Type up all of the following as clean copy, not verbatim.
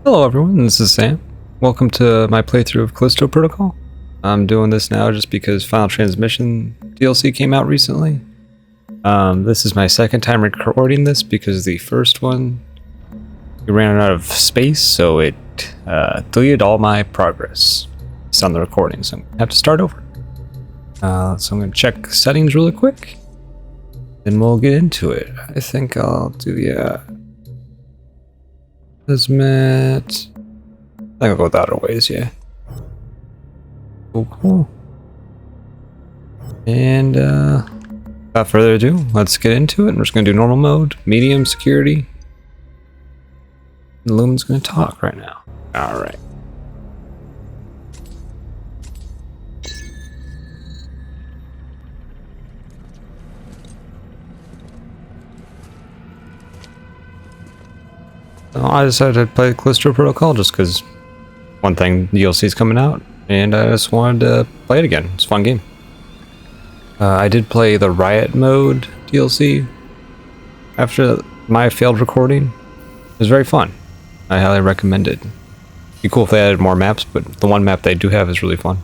Hello everyone, this is Sam. Welcome to my playthrough of Callisto Protocol. I'm doing this now just because Final Transmission DLC came out recently. This is my second time recording this because the first one we ran out of space, so it deleted all my progress. It's on the recording, so I'm gonna have to start over. So I'm gonna check settings really quick, then we'll get into it. I think I'll do Hazmat. I think I'll go with Outer Ways, yeah. Cool. And without further ado, let's get into it. We're just gonna do normal mode, medium security. And Lumen's gonna talk right now. Alright. So I decided to play Callisto Protocol just because one thing, the DLC is coming out, and I just wanted to play it again. It's a fun game. I did play the Riot Mode DLC after my failed recording. It was very fun. I highly recommend it. It'd be cool if they added more maps, but the one map they do have is really fun.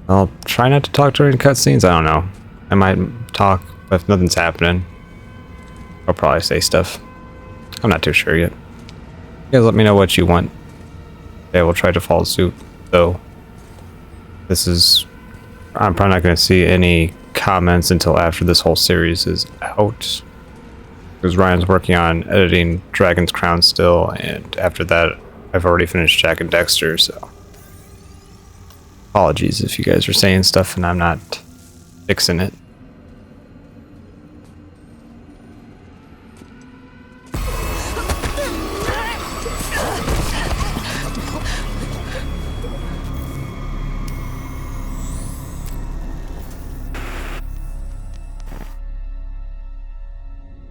I'll try not to talk during cutscenes. I don't know. I might talk if nothing's happening. I'll probably say stuff. I'm not too sure yet. You guys let me know what you want. Yeah, we'll try to follow suit, though. I'm probably not going to see any comments until after this whole series is out. Because Ryan's working on editing Dragon's Crown still, and after that, I've already finished Jack and Dexter, so. Apologies if you guys are saying stuff and I'm not fixing it.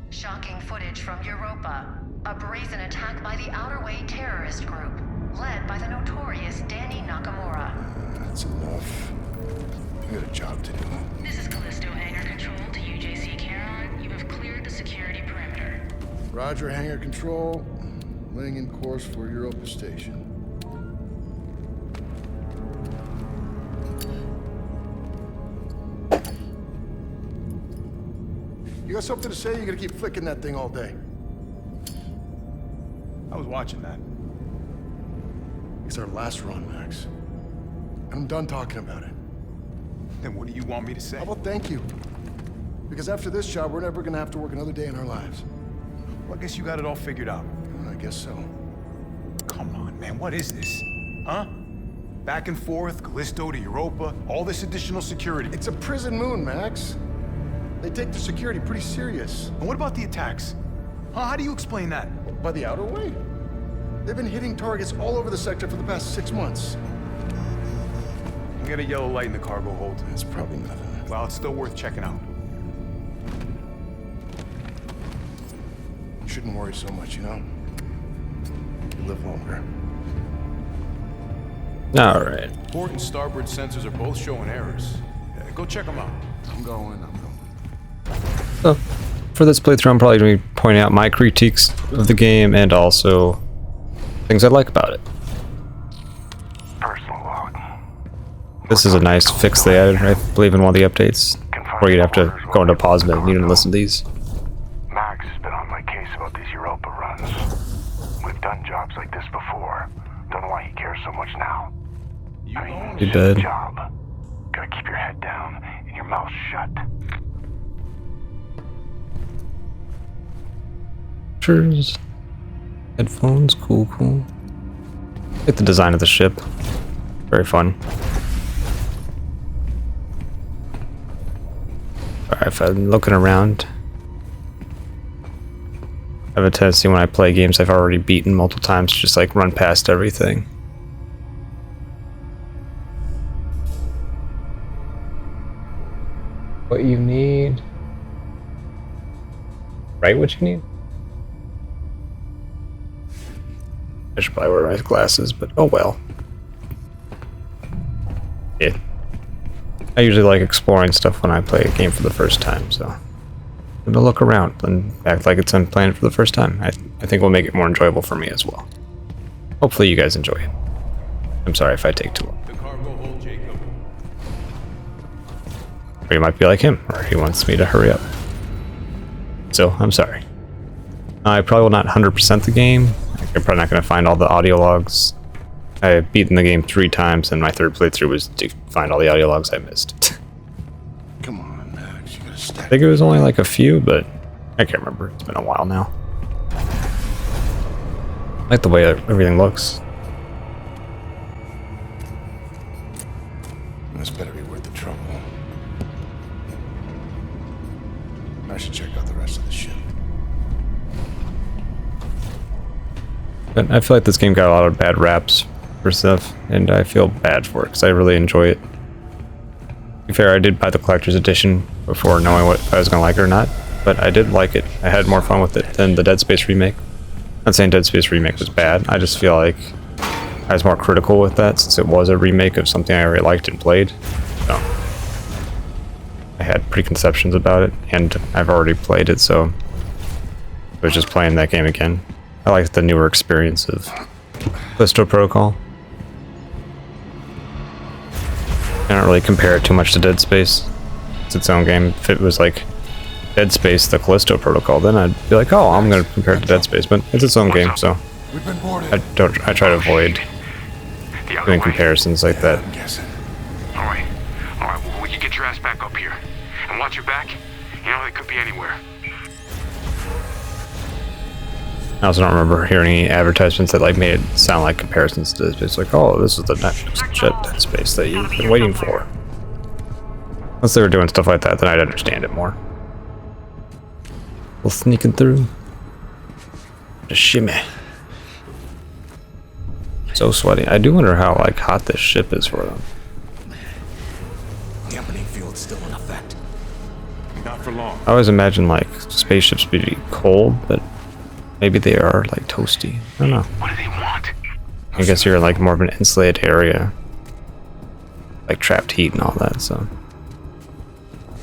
Shocking footage from Europa. A brazen attack by the Outer Way terrorist group, led by the notorious Danny Nakamura. That's enough. We got a job to do. This is Callisto Hangar Control to UJC Caron. You have cleared the security perimeter. Roger, hangar control. Laying in course for Europa Station. You got something to say? You're gonna keep flicking that thing all day. I was watching that. It's our last run, Max. And I'm done talking about it. Then what do you want me to say? How about thank you? Because after this job, we're never gonna have to work another day in our lives. Well, I guess you got it all figured out. I guess so. Come on, man, what is this? Huh? Back and forth, Callisto to Europa, all this additional security. It's a prison moon, Max. They take the security pretty serious. And what about the attacks? Huh? How do you explain that? By the Outer Way. They've been hitting targets all over the sector for the past 6 months. We got a yellow light in the cargo hold. That's probably nothing. Well, it's still worth checking out. You shouldn't worry so much, you know? You live longer. Alright. Port and starboard sensors are both showing errors. Yeah, go check them out. I'm going. So, for this playthrough, I'm probably going to be pointing out my critiques of the game and also things I like about it. Personal log. This is a nice fix they added, I believe, in one of the updates, where you'd have to go into pause mode and you didn't listen to these. Max has been on my case about these Europa runs. We've done jobs like this before. Don't know why he cares so much now. You did. Job. Gotta keep your head down and your mouth shut. Pictures, headphones, cool. I like the design of the ship. Very fun. Alright, if I'm looking around, I have a tendency when I play games I've already beaten multiple times to just like run past everything. What you need. Right, what you need? I should probably wear my glasses, but oh well. Yeah. I usually like exploring stuff when I play a game for the first time, so. to look around and act like I'm playing it for the first time. I think will make it more enjoyable for me as well. Hopefully you guys enjoy it. I'm sorry if I take too long. Or you might be like him, or he wants me to hurry up. So, I'm sorry. I probably will not 100% the game. I'm probably not going to find all the audio logs. I've beaten the game 3 times, and my third playthrough was to find all the audio logs I missed. Come on, Max. You gotta I stack. think it was only like a few, but I can't remember. It's been a while now. I like the way everything looks. This better be worth the trouble. I should check out the rest of the ship. But I feel like this game got a lot of bad raps for stuff, and I feel bad for it because I really enjoy it. To be fair, I did buy the collector's edition before knowing what if I was going to like it or not, but I did like it. I had more fun with it than the Dead Space remake. Not saying Dead Space remake was bad, I just feel like I was more critical with that since it was a remake of something I already liked and played. So I had preconceptions about it, and I've already played it, so I was just playing that game again. I liked the newer experience of Callisto Protocol. I don't really compare it too much to Dead Space. It's its own game. If it was like Dead Space, the Callisto Protocol, then I'd be like, oh, I'm going to compare it to Dead Space, but it's its own game, so We've been boarded. I try to avoid The other doing way? comparisons like that. I'm guessing. Alright, well, we can get your ass back up here. And watch your back. You know, they could be anywhere. I also don't remember hearing any advertisements that like made it sound like comparisons to Dead Space. Like, oh, this is the next Dead Space that you've been waiting for. Unless they were doing stuff like that, then I'd understand it more. Well, sneaking through. Just shimmy. So sweaty. I do wonder how like hot this ship is for them. Dampening field's still in effect. Not for long. I always imagine like spaceships be cold, but maybe they are like toasty. I don't know. What do they want? I guess you're in like more of an insulated area, like trapped heat and all that. So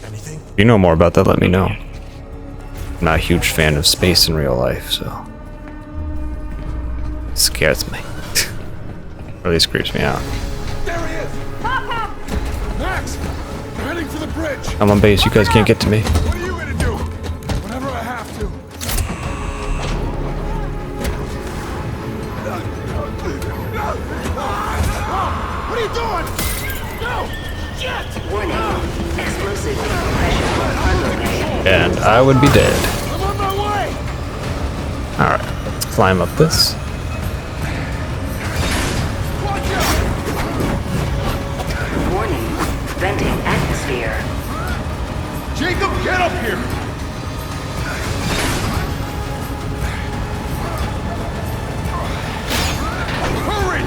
Anything? if you know more about that, let me know. I'm not a huge fan of space in real life, so it scares me. Really creeps me out. There he is! Max! We're heading for the bridge! I'm on base. You guys can't get to me. What are you gonna do? Whatever I have to. What are you doing? No! Shit! Warning. Explosive pressure unlocated. And I would be dead. I'm on my way! Alright, let's climb up this. Watch out! Warning. Venting atmosphere. Jacob, get up here! Hurry!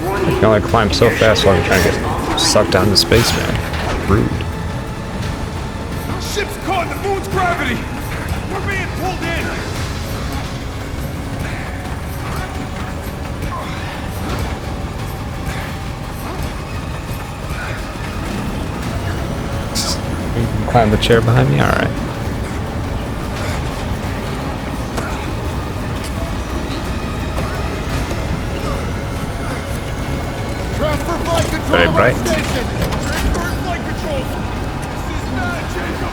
Warning. You can only climb so fast while I'm trying to get sucked down to space, man. Rude. Ship's caught in the moon's gravity! We're being pulled in! You can climb the chair behind me? Alright. Transfer flight control Very of bright. our station! Transfer flight control! This is not Jacob!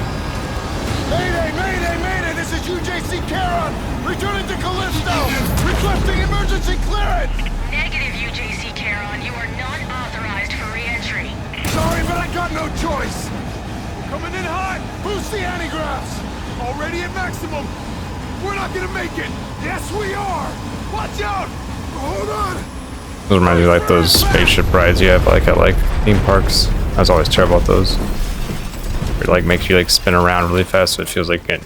Mayday, mayday, mayday! This is UJC Charon! Returning to Callisto! Requesting emergency clearance! Negative, UJC Charon. You are not authorized for re-entry. Sorry, but I got no choice! We're coming in hot! Boost the antigraphs! Already at maximum! We're not gonna make it! Yes, we are! Watch out! Hold on! Those remind me of like those spaceship rides you have like at like theme parks. I was always terrible at those. It like makes you like spin around really fast, so it feels like you get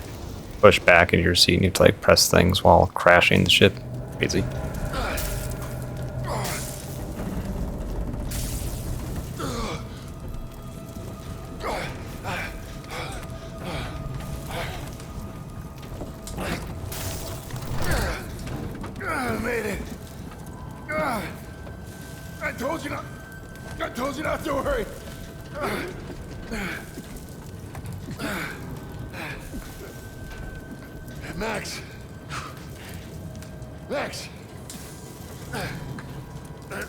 pushed back in your seat and you have to like press things while crashing the ship. Crazy. I made it. I told you not. I told you not to worry. Max. Max.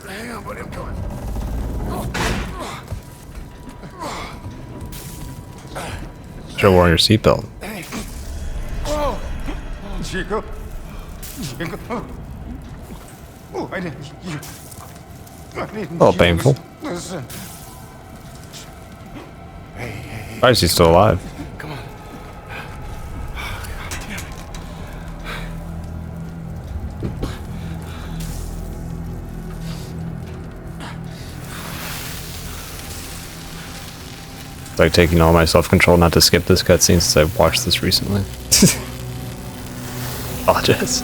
Hang on, buddy. I'm coming. Should have worn your seatbelt. Hey. Oh. Chico. Chico. Oh, I didn't. A little painful. Listen. Hey. Why is he still alive? Come on. It's like taking all my self-control not to skip this cutscene since I've watched this recently. Apologize.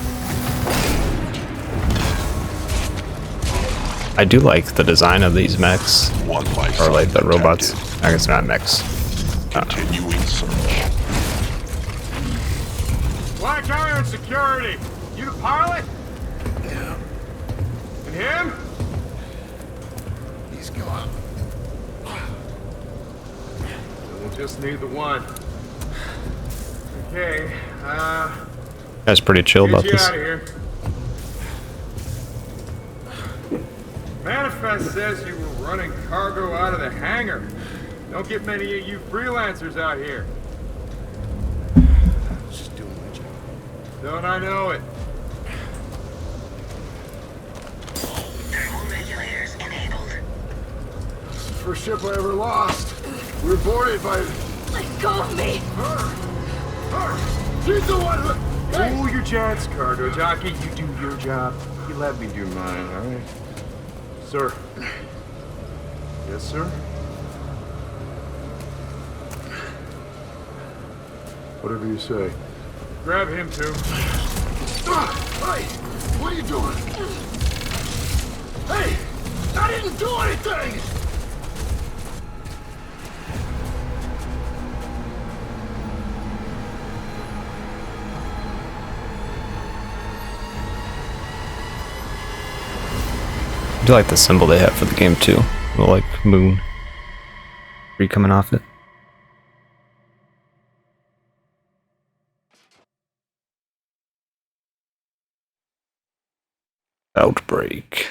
I do like the design of these mechs. Or like the robots. I guess not mechs. Continuing search. Black Iron Security. You the pilot? Yeah. And him? He's gone. We'll just need the one. Okay, Guy's pretty chill about get you this. out of here. Manifest says you were running cargo out of the hangar. Don't get many of you freelancers out here. Just doing my job. Don't I know it? Thermal regulators enabled. This is the first ship I ever lost. We were boarded by Let go of me! her. She's the one who... Cool your jets, cargo jockey. You do your job. You let me do mine, all right? Sir. Yes, sir? Whatever you say. Grab him, too. Hey! What are you doing? Hey! I didn't do anything! I do like the symbol they have for the game too. The like moon. Tree coming off it. Outbreak.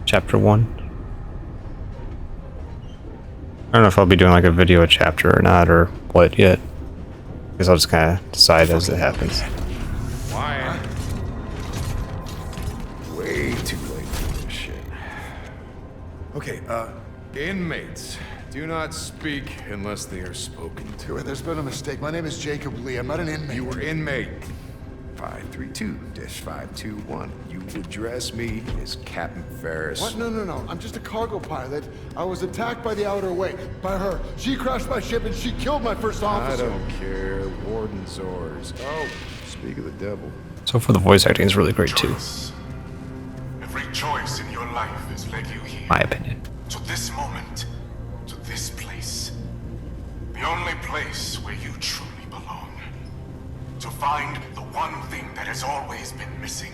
Chapter 1. I don't know if I'll be doing like a video a chapter or not or what yet. Because I'll just kind of decide as it happens. Why? Way too late for this shit. Okay, inmates. Do not speak unless they are spoken to. There's been a mistake. My name is Jacob Lee. I'm not an inmate. You were inmate 532-521. You address me as Captain Ferris. What? No. I'm just a cargo pilot. I was attacked by the outer way. By her. She crashed my ship and she killed my first I officer. don't care. Warden's orders. Oh, speak of the devil. So far the voice acting is really great too. Choice. Every choice in your life has led you here. My opinion. To this moment. To this place. The only place where you truly belong. To find the one thing that has always been missing.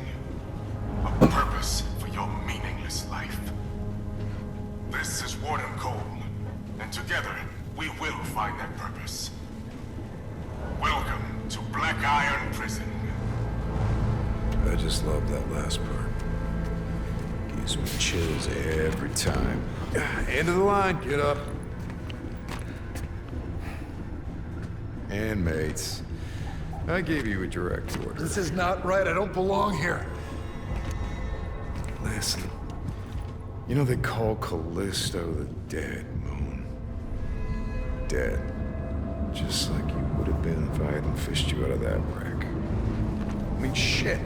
A purpose for your meaningless life. This is Warden Cole, and together we will find that purpose. Welcome to Black Iron Prison. I just love that last part. Gives me chills every time. End of the line, get up. Inmates. I gave you a direct order. This is not right. I don't belong here. Listen. You know they call Callisto the dead moon. Dead. Just like you would have been if I hadn't fished you out of that wreck. I mean, shit.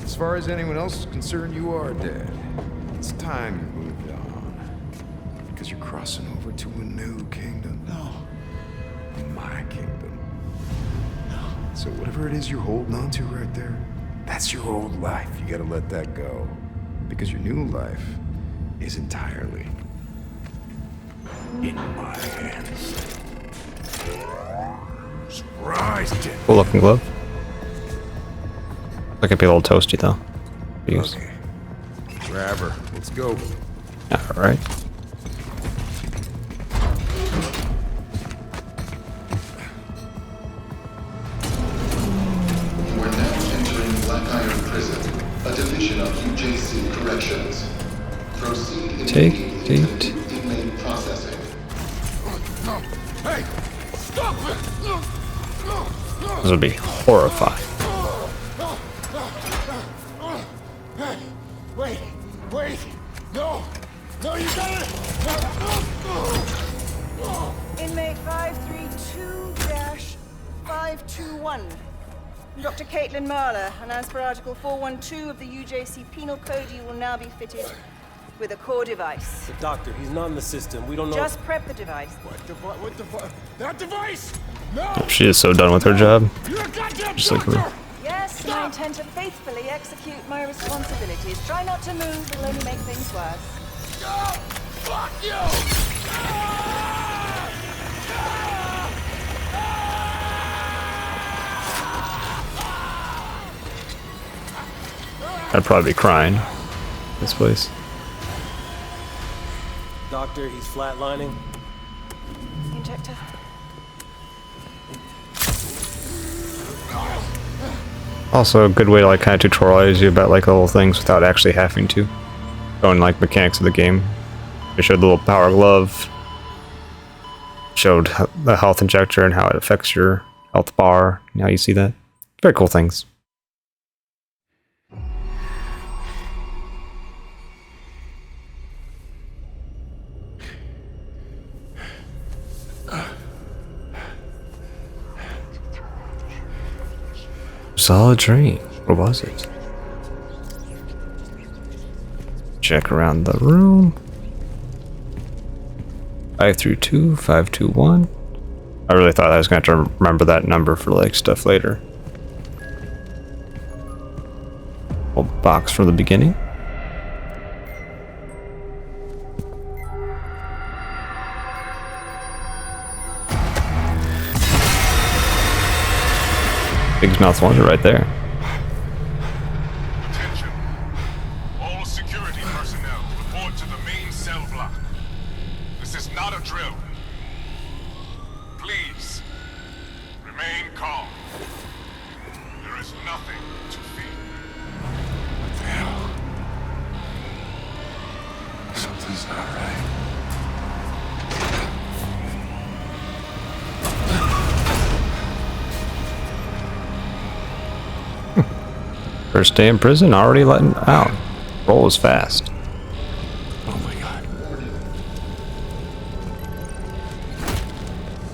As far as anyone else is concerned, you are dead. It's time you moved on. Because you're crossing over to a new kingdom. No. My kingdom. So whatever it is you're holding on to right there, that's your old life. You gotta let that go. Because your new life is entirely in my hands. Surprise, Jen. Cool looking glove. Like it'd be a little toasty though. Use. Okay. Grab her. Let's go. Alright. Prison, a division of UJC Corrections. Proceed Take immediately date. to inmate processing. Hey! Stop it! This would be horrifying. Hey! Wait! No! No, you got it! Inmate 532-521. Dr. Caitlin Marler, and as per Article 412 of the UJC Penal Code, you will now be fitted with a core device. The doctor, he's not in the system. We don't know. Just prep the device. What the fuck? That device! No! She is so done with her job. You're a goddamn Just like doctor! her. Yes, and I intend to faithfully execute my responsibilities. Try not to move, it'll only make things worse. Oh, fuck you! I'd probably be crying. This place. Doctor, he's flatlining. Injector. Also a good way to like kind of tutorialize you about like little things without actually having to. Showing like mechanics of the game. They showed the little power glove. Showed the health injector and how it affects your health bar. Now you see that. Very cool things. Solid train. What was it? Check around the room. 532, 521. I really thought I was going to have to remember that number for like stuff later. Old box from the beginning. Big mouth ones are right there. Attention. All security personnel report to the main cell block. This is not a drill. Please, remain calm. There is nothing to fear. What the hell? Something's not right. First day in prison, already letting out. Roll is fast. Oh my god.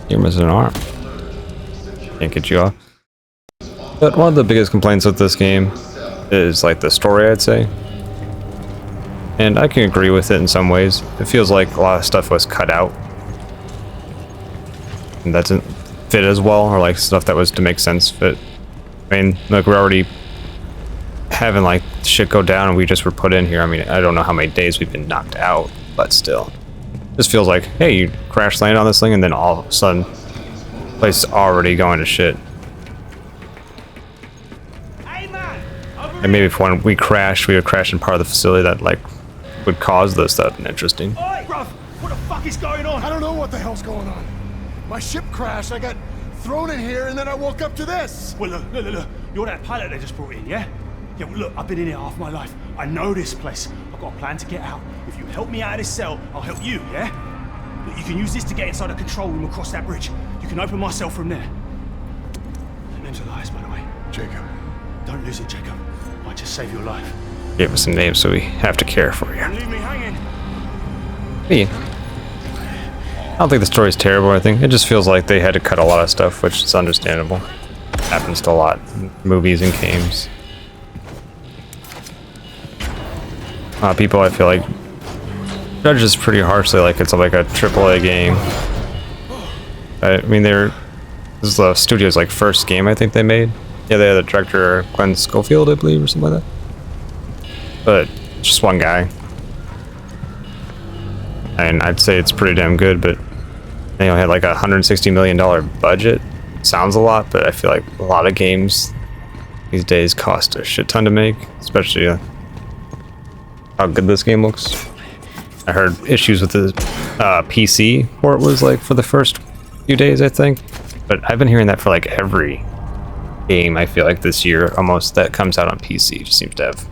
You're missing an arm. Can't get you off. But one of the biggest complaints with this game is like the story, I'd say. And I can agree with it in some ways. It feels like a lot of stuff was cut out. And that doesn't fit as well, or like stuff that was to make sense fit. I mean, like we're already having like shit go down and we just were put in here. I mean, I don't know how many days we've been knocked out, but still. This feels like, hey, you crash land on this thing and then all of a sudden, the place is already going to shit. And maybe if when we crashed, we would crash in part of the facility that like would cause this. That would be interesting. Oi, bruv! What the fuck is going on? I don't know what the hell's going on. My ship crashed, I got thrown in here, and then I woke up to this. Well, look. You're that pilot they just brought in, yeah? Yeah, well, look, I've been in here half my life. I know this place. I've got a plan to get out. If you help me out of this cell, I'll help you, yeah? Look, you can use this to get inside the control room across that bridge. You can open my cell from there. The name's Elias, by the way. Jacob. Don't lose it, Jacob. Might just save your life. Give us some names, so we have to care for you. Don't leave me hanging. Hey. I don't think the story's terrible or anything. It just feels like they had to cut a lot of stuff, which is understandable. Happens to a lot in movies and games. People, I feel like, judge this pretty harshly, like it's like a AAA game. I mean, this is the studio's like first game I think they made. Yeah, they had the director Glenn Schofield, I believe, or something like that. But just one guy. And I'd say it's pretty damn good, but they only had like a $160 million budget. Sounds a lot, but I feel like a lot of games these days cost a shit ton to make, especially how good this game looks. I heard issues with the PC where it was like for the first few days, I think. But I've been hearing that for like every game I feel like this year almost that comes out on PC just seems to have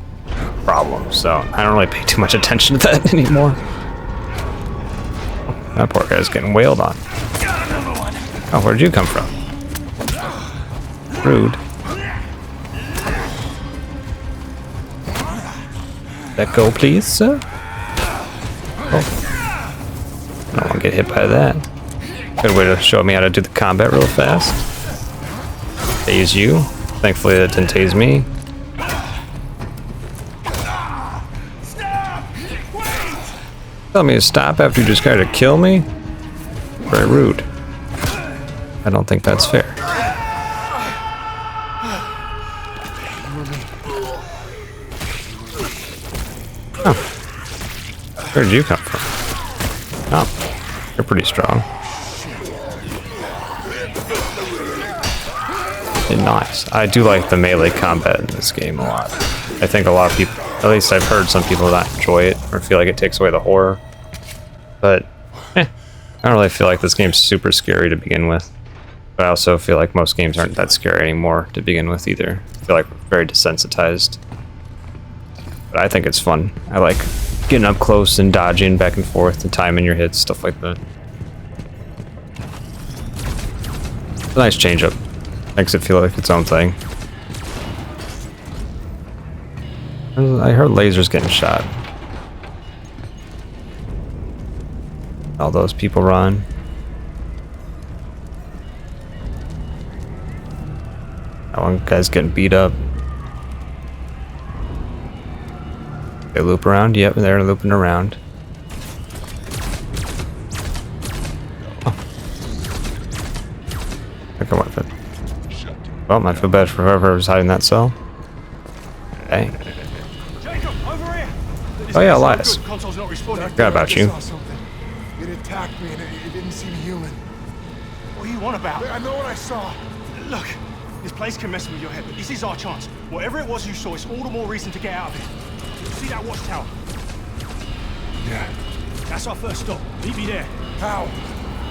problems. So I don't really pay too much attention to that anymore. That poor guy's getting wailed on. Oh, where'd you come from? Rude. Let go, please, sir. Oh. I don't want to get hit by that. Good way to show me how to do the combat real fast. Tase you. Thankfully that didn't tase me. Tell me to stop after you just tried to kill me? Very rude. I don't think that's fair. Oh. Where did you come from? Oh, you're pretty strong. And nice. I do like the melee combat in this game a lot. I think a lot of people, at least I've heard some people not enjoy it or feel like it takes away the horror. But, I don't really feel like this game's super scary to begin with. But I also feel like most games aren't that scary anymore to begin with either. I feel like we're very desensitized. But I think it's fun. I like getting up close and dodging back and forth and timing your hits, stuff like that. It's a nice change up. Makes it feel like its own thing. I heard lasers getting shot. All those people run. That one guy's getting beat up. They loop around? Yep, they're looping around. Oh. I think I want to. Well, I feel bad for whoever was hiding that cell. Hey. Oh yeah, Elias. Forgot about you. It attacked me and it didn't seem human. What are you on about? I know what I saw. Look, this place can mess with your head, but this is our chance. Whatever it was you saw, it's all the more reason to get out of here. See that watchtower? Yeah. That's our first stop. Meet me there. How?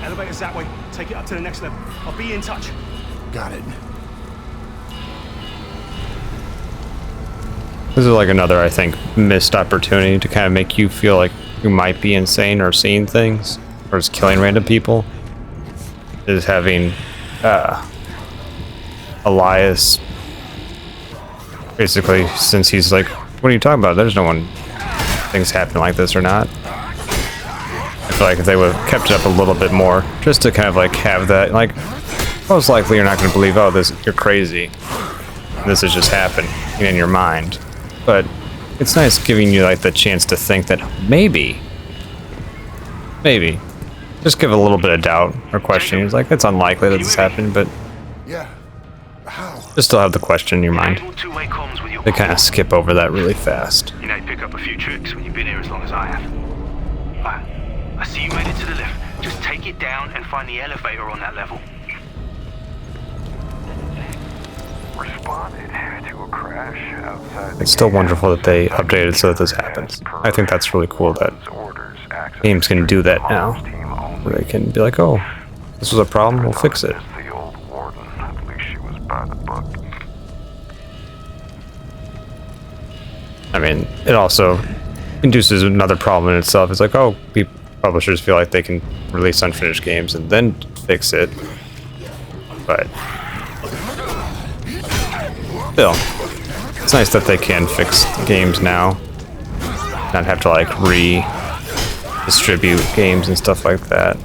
Elevator's that way. Take it up to the next level. I'll be in touch. Got it. This is like another, I think, missed opportunity to kind of make you feel like you might be insane or seeing things, or just killing random people. Is having Elias, basically, since he's like, what are you talking about? There's no one, things happen like this or not. I feel like if they would have kept it up a little bit more, just to kind of like have that, like, most likely you're not going to believe, oh, this, you're crazy. This has just happened in your mind. But it's nice giving you like the chance to think that maybe, just give a little bit of doubt or question. It's like, it's unlikely that this happened, but yeah, how? Just still have the question in your mind. They kind of skip over that really fast. You know, you pick up a few tricks when you've been here as long as I have. Right, I see you made it to the lift. Just take it down and find the elevator on that level. Responded to a crash outside. It's still wonderful that they updated so that this happens. I think that's really cool that games can do that now. Where they can be like, oh, this was a problem, we'll fix it. The old warden, at least she was by the book. I mean, it also induces another problem in itself. It's like, oh, publishers feel like they can release unfinished games and then fix it. But still, it's nice that they can fix games now. Not have to like redistribute games and stuff like that.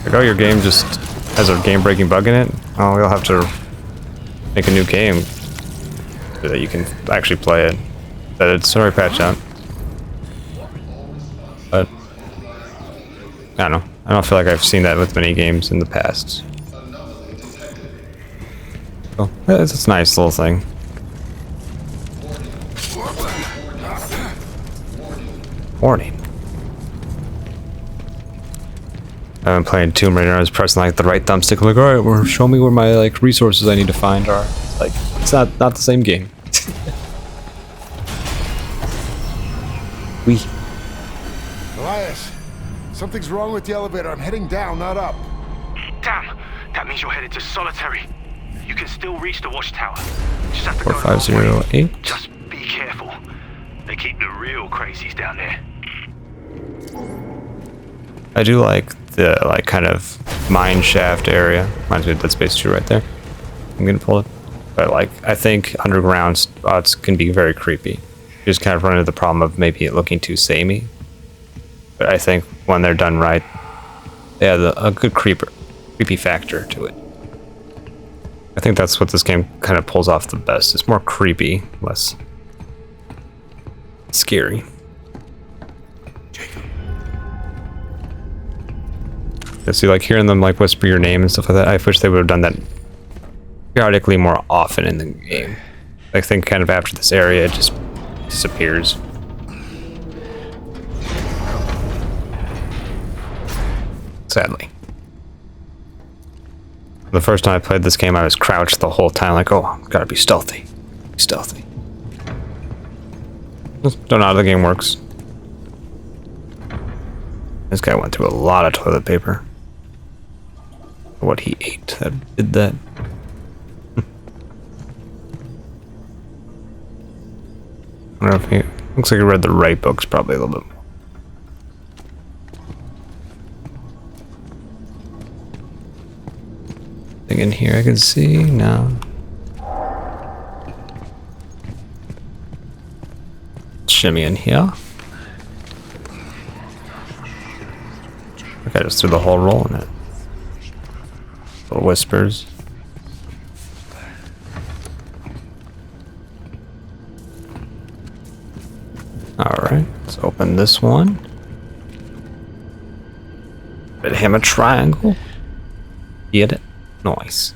Like, oh, your game just has a game-breaking bug in it? Oh, we'll have to make a new game so that you can actually play it. That it's already patched out. But I don't know. I don't feel like I've seen that with many games in the past. So it's a nice little thing. Warning. I've been playing Tomb Raider. I was pressing like the right thumbstick. I'm like, all right, well, show me where my like resources I need to find are. It's like, it's not the same game. Elias, something's wrong with the elevator. I'm heading down, not up. Damn, that means you're headed to solitary. You can still reach the watchtower. Just have to go the wrong way. 4508. Just be careful. They keep the real crazies down there. I do like the kind of mine shaft area. Reminds me of Dead Space 2 right there. I'm gonna pull it. But I think underground spots can be very creepy. You just kind of run into the problem of maybe it looking too samey. But I think when they're done right, they have a good creepy factor to it. I think that's what this game kind of pulls off the best. It's more creepy, less scary. Yeah, see, hearing them whisper your name and stuff like that, I wish they would have done that periodically more often in the game. I think kind of after this area, it just disappears. Sadly. The first time I played this game, I was crouched the whole time, oh, gotta be stealthy. Be stealthy. Don't know how the game works. This guy went through a lot of toilet paper. What he ate that did that. I don't know if he looks like he read the right books probably a little bit more. Thing in here I can see now. Shimmy in here. Okay, just threw the whole roll in it. Little whispers. Alright, let's open this one. Bit of him a triangle. Get it? Nice.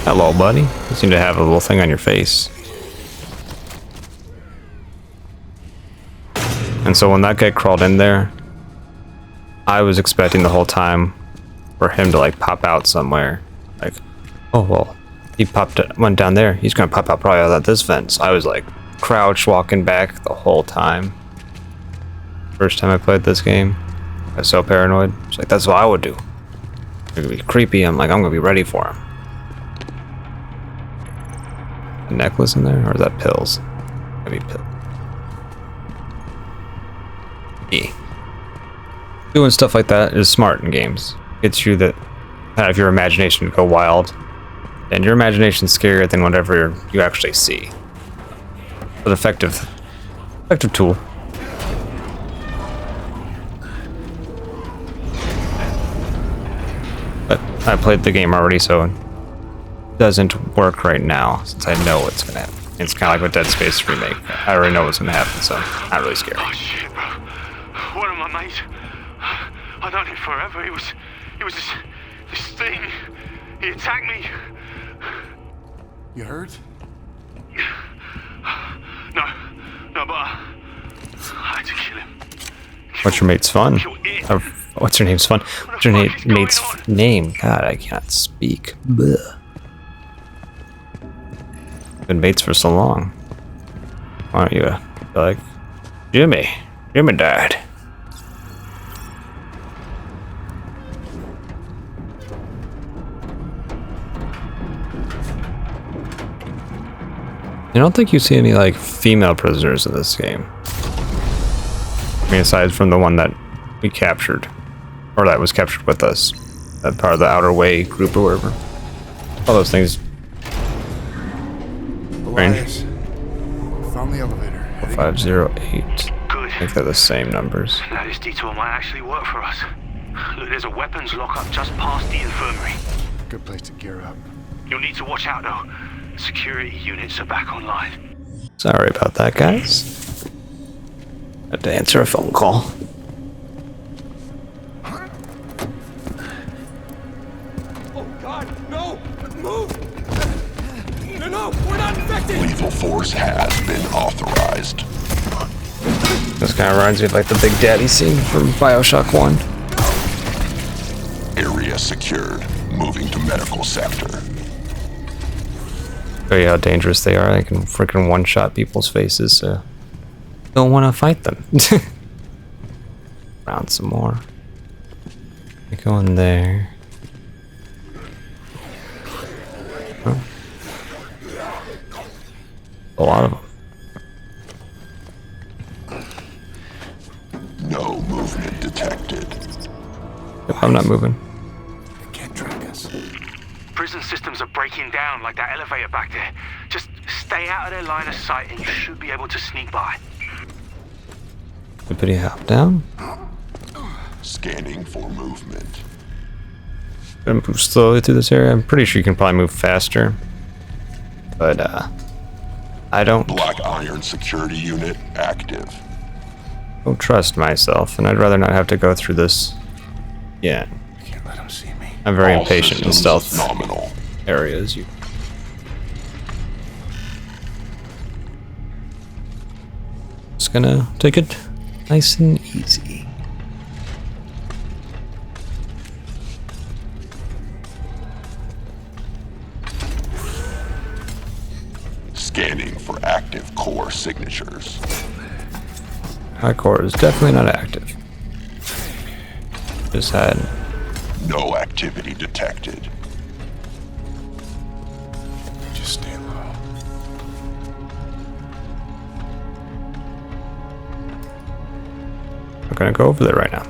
Hello, buddy. You seem to have a little thing on your face. And so when that guy crawled in there, I was expecting the whole time for him to pop out somewhere. Oh well, he went down there. He's gonna pop out probably out of this fence. I was crouched walking back the whole time. First time I played this game, I was so paranoid. It's that's what I would do. It's gonna be creepy. I'm gonna be ready for him. A necklace in there, or is that pills? Maybe pills. Yeah. Doing stuff like that is smart in games. Gets you that kind of your imagination to go wild, and your imagination's scarier than whatever you actually see. But effective tool. But I played the game already, so it doesn't work right now since I know what's gonna happen. It's kind of like with Dead Space remake. I already know what's gonna happen, so I'm not really scared. Oh shit, bro! One of my mates. I've known him forever. He was this thing. He attacked me. You hurt? No, but I had to kill him. What's your mate's fun? What's your name's fun? What's your mate's name? God, I can't speak. Blech. Been mates for so long. Why don't you Jimmy? Jimmy died. I don't think you see any female prisoners in this game. I mean, aside from the one that we captured, or that was captured with us, that part of the Outer Way group or whatever. All those things. Elias, found the elevator. 508. Good. I think they're the same numbers. Now this detour might actually work for us. Look, there's a weapons lockup just past the infirmary. Good place to gear up. You'll need to watch out though. Security units are back online. Sorry about that, guys. Had to answer a phone call. Oh God, no! Move! No, we're not infected! Lethal force has been authorized. This kind of reminds me of the Big Daddy scene from BioShock 1. Area secured. Moving to medical sector. Show you how dangerous they are. They can freaking one-shot people's faces, so don't want to fight them. Around some more. We go in there. Oh. A lot of them. No movement detected. Yep, I'm not moving. They can't track us. Prison systems are breaking down like that elevator back there. Just stay out of their line of sight and you should be able to sneak by. Anybody hop down? Scanning for movement. Gonna move slowly through this area. I'm pretty sure you can probably move faster. But, I don't Black iron security unit active. don't trust myself, and I'd rather not have to go through this. Yeah. Can't let them see me. I'm very All impatient in systems stealth nominal. areas. Just gonna take it nice and easy. Scanning for active core signatures. My core is definitely not active. Just had No activity detected. Just stay low. I'm gonna go over there right now.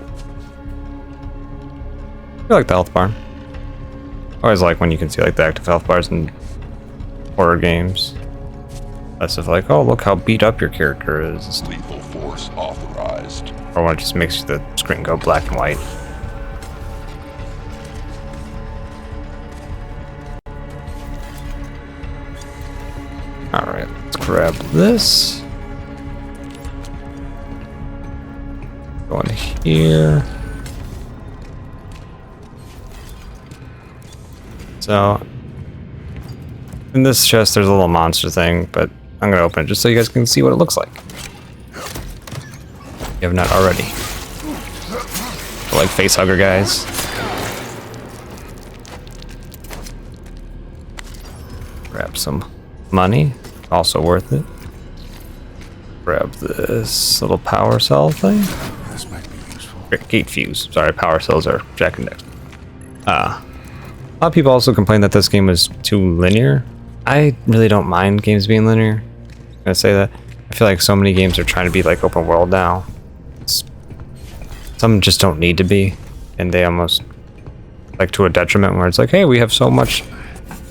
I like the health bar. I always like when you can see like the active health bars in horror games. That's stuff like, oh, look how beat up your character is. Lethal force authorized. Or when it just makes the screen go black and white. Alright, let's grab this. Go in here. So, in this chest there's a little monster thing, but I'm gonna open it just so you guys can see what it looks like. If you have not already. Like face hugger guys. Grab some money, also worth it. Grab this little power cell thing. This might be useful. Gate fuse. Sorry, power cells are Jack and Dexter. A lot of people also complain that this game was too linear. I really don't mind games being linear. I'm gonna say that. I feel like so many games are trying to be like open world now. Some just don't need to be, and they almost like to a detriment where it's like, hey, we have so much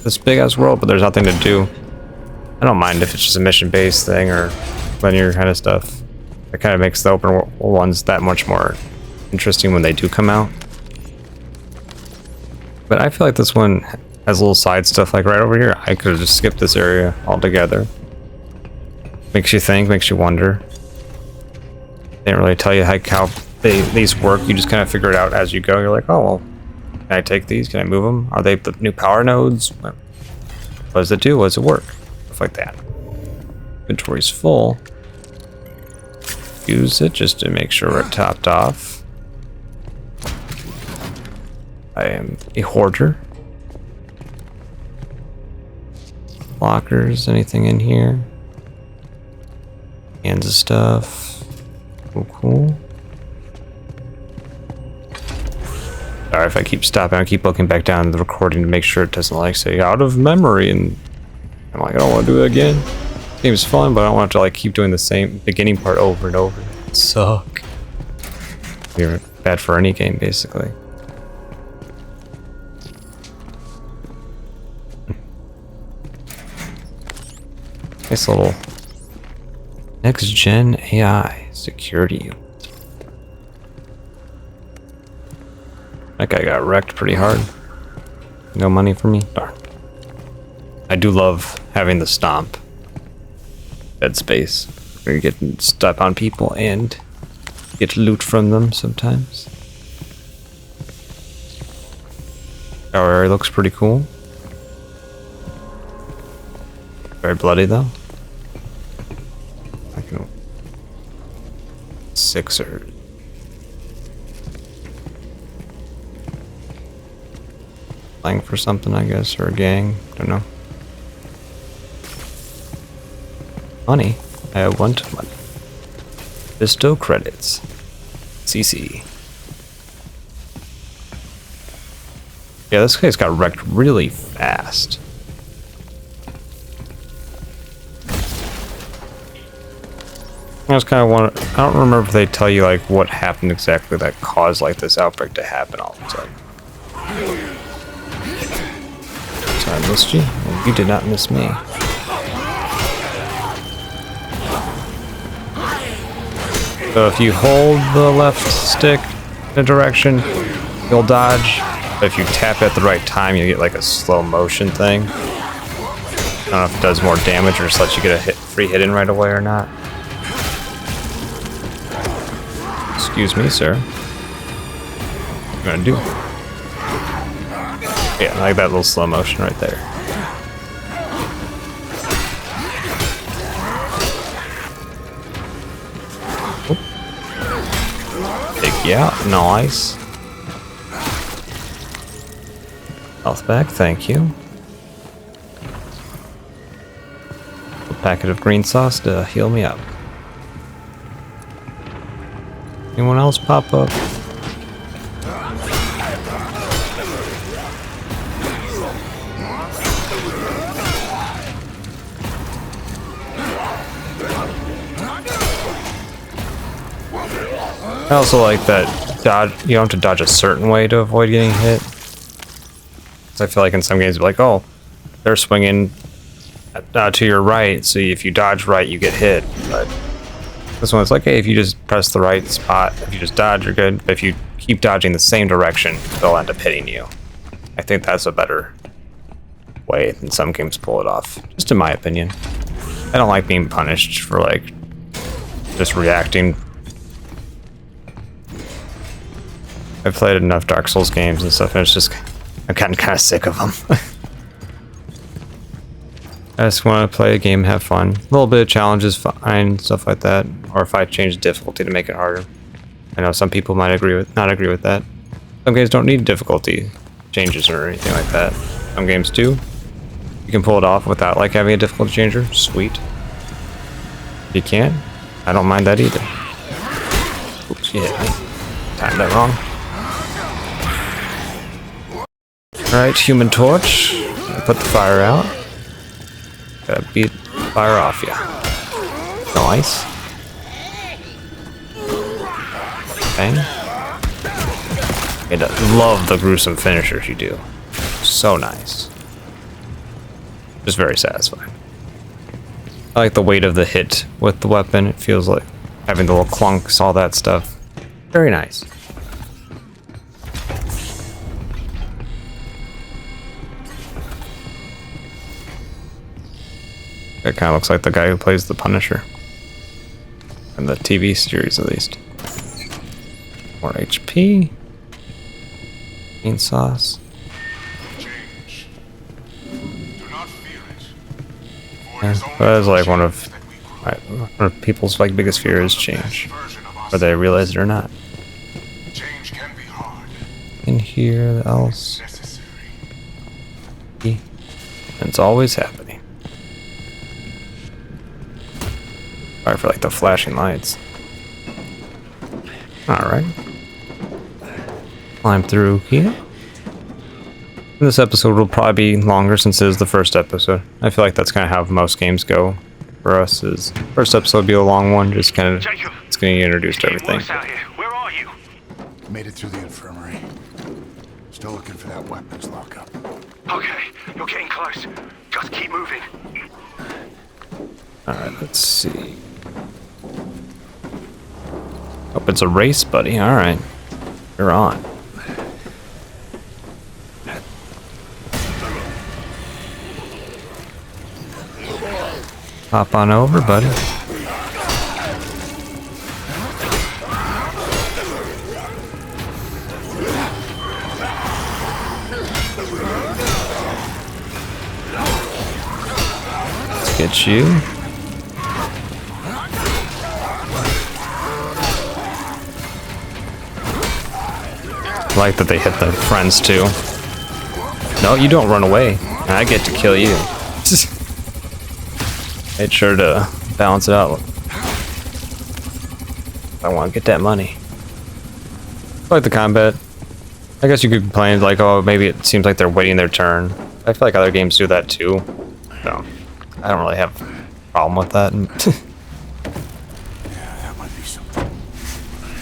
this big ass world, but there's nothing to do. I don't mind if it's just a mission based thing or linear kind of stuff. It kind of makes the open world ones that much more interesting when they do come out. But I feel like this one has little side stuff like right over here. I could have just skipped this area altogether. Makes you think, makes you wonder. They didn't really tell you how these work. You just kind of figure it out as you go. You're like, oh, well, can I take these? Can I move them? Are they the new power nodes? What does it do? What does it work? Stuff like that. Inventory's full. Use it just to make sure we're topped off. I am a hoarder. Lockers, anything in here? Cans of stuff. Cool. Sorry if I keep stopping. I keep looking back down at the recording to make sure it doesn't like say out of memory, and I'm like, I don't want to do it again. This game's fun, but I don't want to like keep doing the same beginning part over and over. It suck. You're bad for any game, basically. Nice little next gen AI security unit. That guy got wrecked pretty hard. No money for me? Darn. I do love having the stomp. Dead space. Where you get to step on people and get loot from them sometimes. Our area looks pretty cool. Very bloody though. I can 6 or playing for something, I guess, or a gang. Don't know. Money. I have 1 money. Bestow credits. CC. Yeah, this guy's got wrecked really fast. I just kind of want. I don't remember if they tell you like what happened exactly that caused like this outbreak to happen all of a sudden. So I missed you, and you did not miss me. So if you hold the left stick in a direction, you'll dodge. But if you tap at the right time, you get like a slow motion thing. I don't know if it does more damage or just lets you get a free hit in right away or not. Excuse me, sir. What are you gonna do? Yeah, I like that little slow motion right there. Take you out, nice. Health back, thank you. A packet of green sauce to heal me up. Anyone else pop up? I also like that dodge. You don't have to dodge a certain way to avoid getting hit. I feel like in some games, like, oh, they're swinging to your right, so if you dodge right, you get hit. But this one's like, hey, if you just press the right spot, if you just dodge, you're good. But if you keep dodging the same direction, they'll end up hitting you. I think that's a better way than some games pull it off, just in my opinion. I don't like being punished for, like, just reacting. I've played enough Dark Souls games and stuff, and it's just... I'm kind of sick of them. I just want to play a game, have fun. A little bit of challenges, fine, stuff like that. Or if I change difficulty to make it harder. I know some people might not agree with that. Some games don't need difficulty changes or anything like that. Some games do. You can pull it off without like having a difficulty changer. Sweet. If you can't, I don't mind that either. Oops, you hit me. Timed that wrong. Alright, Human Torch. Put the fire out. Gotta beat fire off ya. Nice. Bang. I love the gruesome finishers you do. So nice. Just very satisfying. I like the weight of the hit with the weapon. It feels like having the little clunks, all that stuff. Very nice. It kind of looks like the guy who plays the Punisher. In the TV series, at least. More HP. Green sauce. Yeah, that is like one of people's like biggest fears, change. Whether they realize it or not. In here, else. And it's always happening. Sorry for like the flashing lights. Alright. Climb through here. This episode will probably be longer since it is the first episode. I feel like that's kind of how most games go for us. Is first episode will be a long one, just kind of it's getting introduced to everything. Where are you? Made it through the infirmary. Still looking for that weapons lockup. Okay, you're getting close. Just keep moving. Alright, let's see. Oh, it's a race, buddy. Alright. You're on. Hop on over, buddy. Let's get you. I like that they hit the friends too. No, you don't run away. I get to kill you. Made sure to balance it out. I want to get that money. I like the combat. I guess you could complain like, oh, maybe it seems like they're waiting their turn. I feel like other games do that too. So I don't really have a problem with that.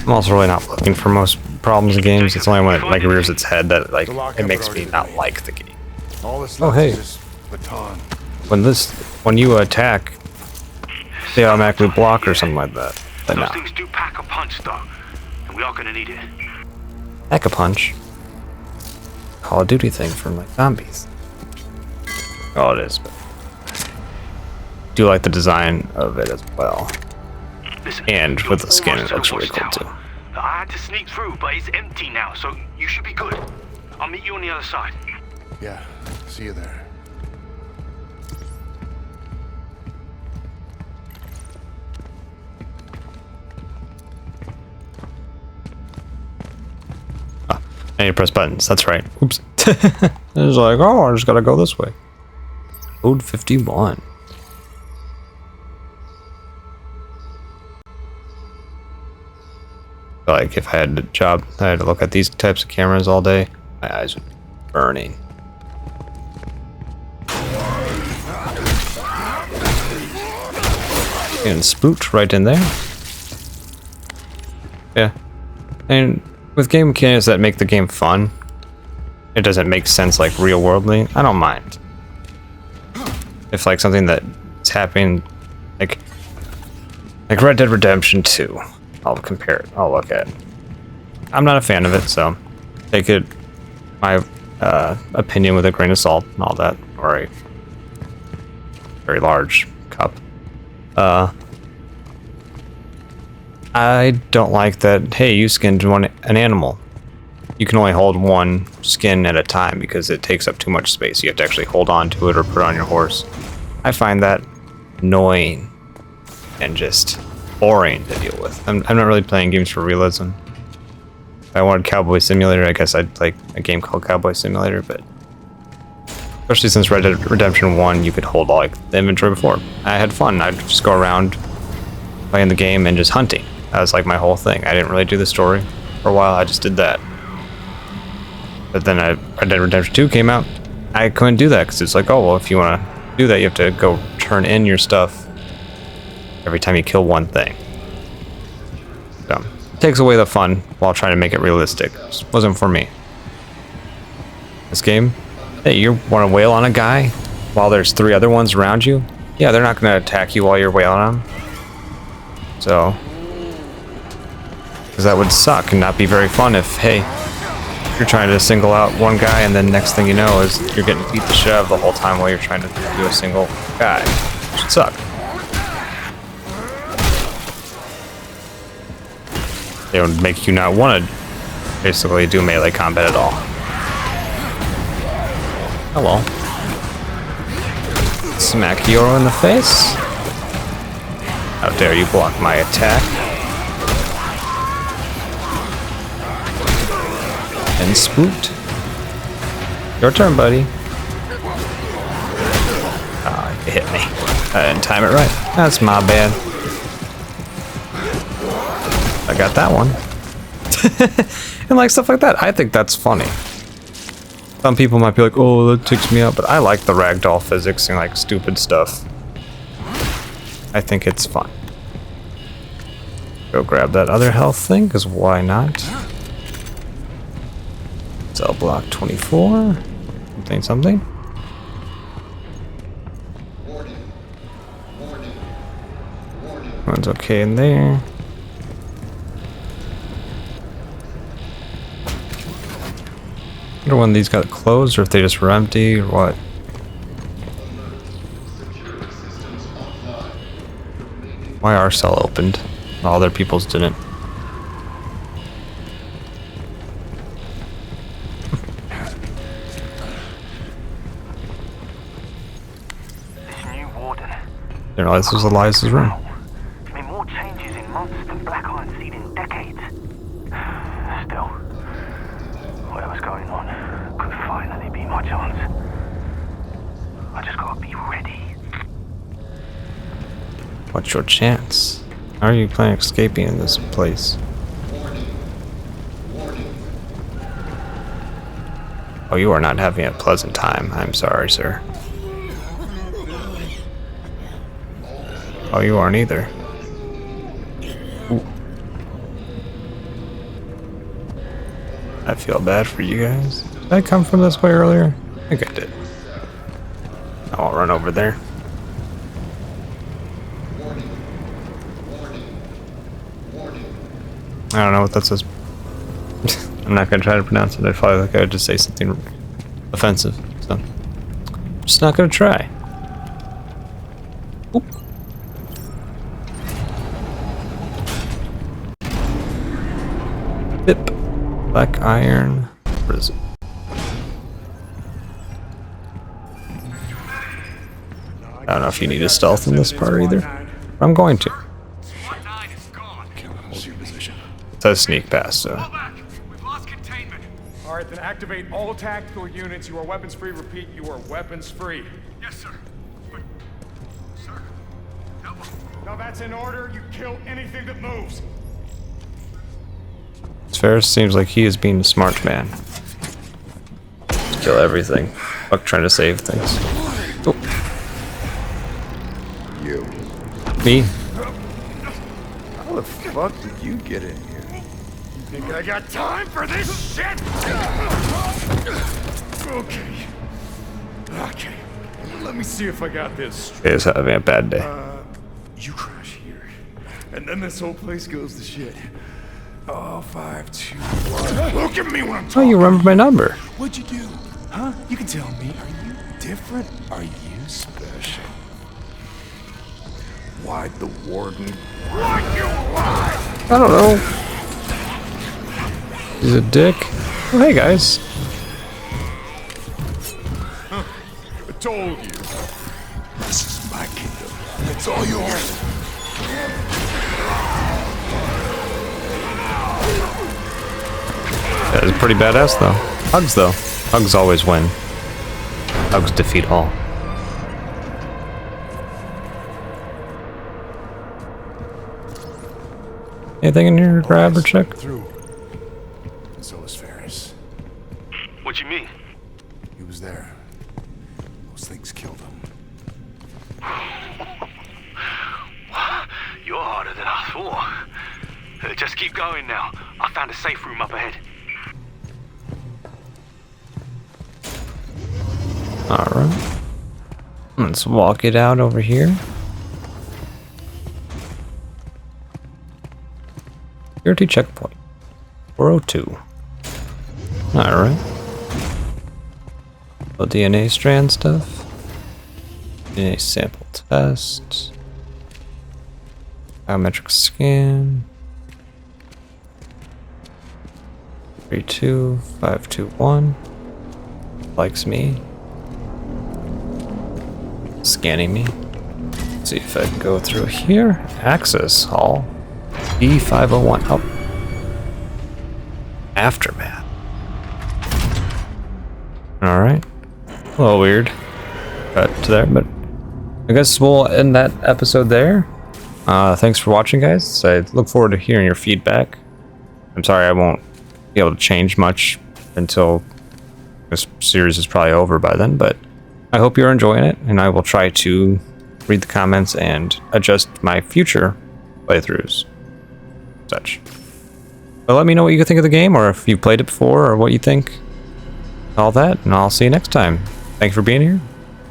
I'm also really not looking for most problems in games. It's only when it like rears its head that like it makes me not like the game. Oh hey, when you attack, they automatically block or something like that. But no. Those things do pack a punch, though, and we are gonna need it. Pack a punch. Call of Duty thing from like zombies. Oh, it is. But do like the design of it as well. Listen, and with the skin, almost it looks to the really cool too. watchtower. I had to sneak through, but it's empty now, so you should be good. I'll meet you on the other side. Yeah, see you there. I need to press buttons. That's right. Oops. I was like, oh, I just gotta go this way. Code 51. Like, if I had a job, I had to look at these types of cameras all day, my eyes would be burning. And spooked right in there. Yeah. And with game mechanics that make the game fun, it doesn't make sense like real worldly, I don't mind. If like something that's happening like Red Dead Redemption 2, I'll compare it, I'll look at it. I'm not a fan of it, so take it my opinion with a grain of salt and all that, or a very large cup. I don't like that, hey, you skinned an animal. You can only hold one skin at a time because it takes up too much space. You have to actually hold on to it or put it on your horse. I find that annoying and just boring to deal with. I'm not really playing games for realism. If I wanted Cowboy Simulator, I guess I'd play a game called Cowboy Simulator, but especially since Red Dead Redemption 1, you could hold all like, the inventory before. I had fun. I'd just go around playing the game and just hunting. That was like my whole thing. I didn't really do the story for a while. I just did that. But then Red Dead Redemption 2 came out. I couldn't do that because it's like, oh, well, if you want to do that, you have to go turn in your stuff every time you kill one thing. So it takes away the fun while trying to make it realistic. It just wasn't for me. This game, hey, you want to wail on a guy while there's 3 other ones around you? Yeah, they're not going to attack you while you're wailing on them. So, because that would suck and not be very fun if, hey, you're trying to single out one guy and then next thing you know is you're getting beat the shit out of the whole time while you're trying to do a single guy. It should suck. It would make you not want to basically do melee combat at all. Hello. Smack Yoro in the face. How dare you block my attack? And spooked. Your turn, buddy. Ah, you hit me. I didn't time it right. That's my bad. I got that one. And like stuff like that. I think that's funny. Some people might be like, oh, that ticks me out, but I like the ragdoll physics and like stupid stuff. I think it's fun. Go grab that other health thing, because why not? Cell block 24. Something. One's okay in there. I wonder when these got closed or if they just were empty or what. Why our cell opened? All other people's didn't. Didn't realize this was Elias's room. I mean, more changes in months than Black Iron Seed in decades. Still, whatever's going on could finally be my chance. I just gotta be ready. What's your chance? How are you planning on escaping in this place? Warning. Oh, you are not having a pleasant time. I'm sorry, sir. Oh, you aren't either. Ooh. I feel bad for you guys. Did I come from this way earlier? I think I did. I won't run over there. I don't know what that says. I'm not gonna try to pronounce it. I feel like I would just say something offensive. So I'm just not gonna try. Oop. Bip. Black iron. Prison. I don't know if you need a stealth in this part either. I'm going to. It says sneak past, so. Alright, then activate all tactical units. You are weapons free. Repeat, you are weapons free. Yes, sir. But, sir, help. Now that's in order. You kill anything that moves. Ferris seems like he is being a smart man. Kill everything. Fuck trying to save things. Oh. You. Me? How the fuck did you get in here? You think I got time for this shit? Okay. Okay. Let me see if I got this. He is having a bad day. You crash here. And then this whole place goes to shit. Oh, 5, 2, 1. Look at me when I'm Oh, talking. you remember my number. What'd you do? Huh? You can tell me. Are you different? Are you special? Why'd the warden? Why'd you lie? I don't know. He's a dick. Oh, hey guys. I told you. This is my kingdom. It's all yours. That is pretty badass though. Hugs though. Hugs always win. Hugs defeat all. Anything in here to grab or check? Through. So was Ferris. What you mean? He was there. Those things killed him. You're harder than I thought. Just keep going now. I found a safe room up ahead. Alright. Let's walk it out over here. Security checkpoint. 402. Alright. The DNA strand stuff. DNA sample test. Biometric scan. 32521. Likes me. Scanning me. Let's see if I can go through here. Access hall. B501. Oh. Aftermath. Alright. A little weird. Cut to there, but I guess we'll end that episode there. Thanks for watching, guys. I look forward to hearing your feedback. I'm sorry I won't be able to change much until this series is probably over by then, but I hope you're enjoying it, and I will try to read the comments and adjust my future playthroughs. Such. But let me know what you think of the game, or if you played it before, or what you think. All that, and I'll see you next time. Thank you for being here.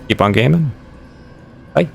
Keep on gaming. Bye.